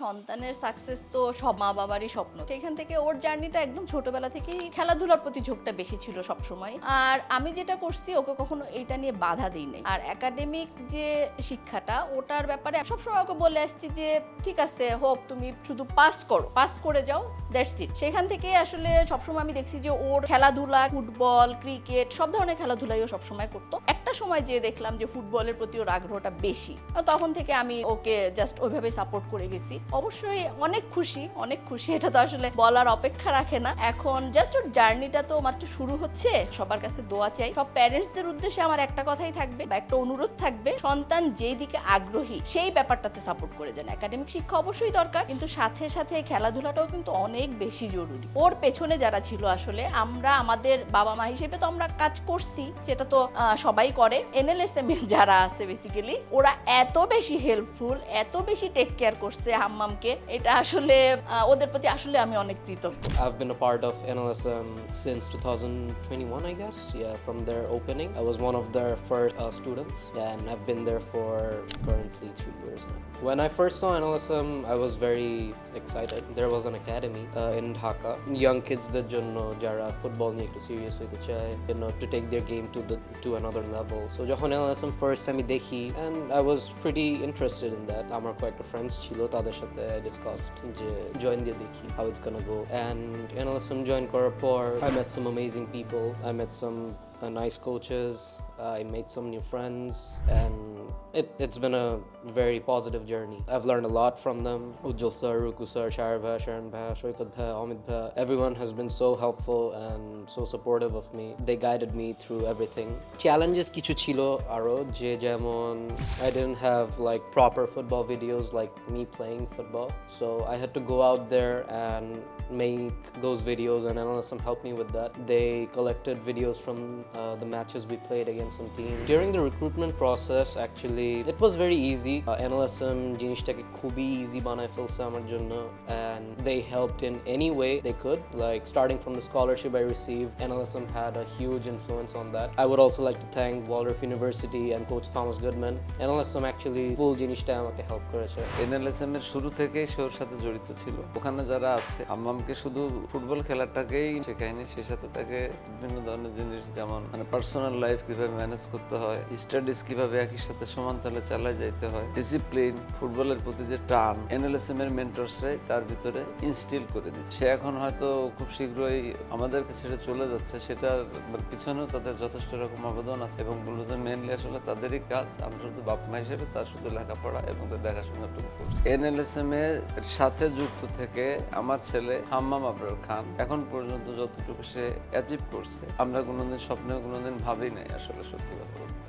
সন্তানের সাকসেস তো সব মা বাবারই স্বপ্ন। সেখান থেকে ওর জার্নিটা একদম ছোটবেলা থেকেই খেলাধুলার প্রতি ঝোঁকটা বেশি ছিল সবসময়। আর আমি যেটা করছি ওকে কখনো এইটা নিয়ে বাধা দিই নাই। আর একাডেমিক যে শিক্ষাটা ওটার ব্যাপারে সবসময় ওকে বলে আসছি যে ঠিক আছে হোক, তুমি শুধু পাস করো, পাস করে যাও, দ্যাটস ইট। সেখান থেকে আসলে সবসময় আমি দেখছি যে ওর খেলাধুলা, ফুটবল, ক্রিকেট সব ধরনের খেলাধুলাই ও সবসময় করতো। একটা সময় যে দেখলাম যে ফুটবলের প্রতি ওর আগ্রহটা বেশি, তখন থেকে আমি ওকে জাস্ট ওইভাবে সাপোর্ট করে গেছি। অবশ্যই অনেক খুশি, অনেক খুশি, এটা তো আসলে বলার অপেক্ষা রাখে না। এখন জাস্ট ওর জার্নিটা তো মাত্র শুরু হচ্ছে। সবার কাছে দোয়া চাই। সব প্যারেন্টসদের উদ্দেশ্যে আমার একটা কথাই থাকবে বা একটা অনুরোধ থাকবে, সন্তান যেই দিকে আগ্রহী সেই ব্যাপারটাতে সাপোর্ট করে যান। একাডেমিক শিক্ষা অবশ্যই দরকার, কিন্তু সাথে সাথে খেলাধুলাটাও কিন্তু অনেক বেশি জরুরি। ওর পেছনে যারা ছিল আসলে আমরা আমাদের বাবা মা হিসেবে তো আমরা কাজ করছি, সেটা তো সবাই করে। এনএলএসএম যারা আছে বেসিক্যালি ওরা এত বেশি হেল্পফুল, এত বেশি টেক কেয়ার করছে হাম্মামকে, এটা আসলে ওদের প্রতি আসলে আমি অনেক কৃতজ্ঞ। I've been a part of NLSM since 2021, I guess. Yeah, from their opening. I was one of their first students, and I've been there for currently 3 years now. When I first saw NLSM, I was very excited. There was an academy in Dhaka. Young kids that jara football niye ekটু serious hoite chaye, to take their game to another level. So যখন NLSM first time দেখি, and I was pretty interested in that. আমার কয়েকটা friends ছিল, তাদের সাথে I discussed যে join দিয়ে দেখি how it's gonna go. And NLSM join করার পর I met some amazing people. I met some nice coaches. I made some new friends, and it's been a very positive journey. I've learned a lot from them. Ujjal sir, Ruku sir, Shahar bhai, Sharan bhai, Shoykot bhai, Amit bhai. Everyone has been so helpful and so supportive of me. They guided me through everything. Challenges kichu chilo aro je jemon I didn't have like proper football videos like me playing football. So I had to go out there and make those videos, and NLSM helped me with that. They collected videos from the matches we played against some teams. During the recruitment process, actually, it was very easy. NLSM জিনিসটাকে খুবই easy বানায় ফেলছে আমার জন্য, and they helped in any way they could. Like starting from the scholarship I received, NLSM had a huge influence on that. I would also like to thank Waldorf University and Coach Thomas Goodman. NLSM actually full জিনিসটা আমাকে help করেছে। NLSM এর শুরু থেকেই ওর সাথে জড়িত ছিল। ওখানে যারা আছে হাম্মামকে শুধু ফুটবল খেলাটাকেই শেখায়নি, সেই সাথে তাকে বিভিন্ন ধরনের জিনিস, যেমন পার্সোনাল লাইফ কিভাবে ম্যানেজ করতে হয়, স্টাডিজ কিভাবে একই সাথে সমান তালে চালায় যাইতে হয়, ডিসিপ্লিন, ফুটবলের প্রতি যে টান, NLSM এর মেন্টরসরাই তার ভিতরে ইনস্টিল করে দিচ্ছে। সে এখন হয়তো খুব শীঘ্রই আমাদেরকে ছেড়ে চলে যাচ্ছে, সেটার পিছনেও তাদের যথেষ্ট রকম অবদান আছে, এবং বলবো যে মেনলি আসলে তাদেরই কাজ। আমরা শুধু বাপ মা হিসেবে তার শুধু লেখাপড়া এবং তার দেখাশোনাটুকু করছি। NLSM এর সাথে যুক্ত থেকে আমার ছেলে হাম্মাম আবরার খান এখন পর্যন্ত যতটুকু সে অ্যাচিভ করছে, আমরা কোনোদিন স্বপ্নেও কোনোদিন ভাবি নাই আসলে, সত্যি কথা বলতে।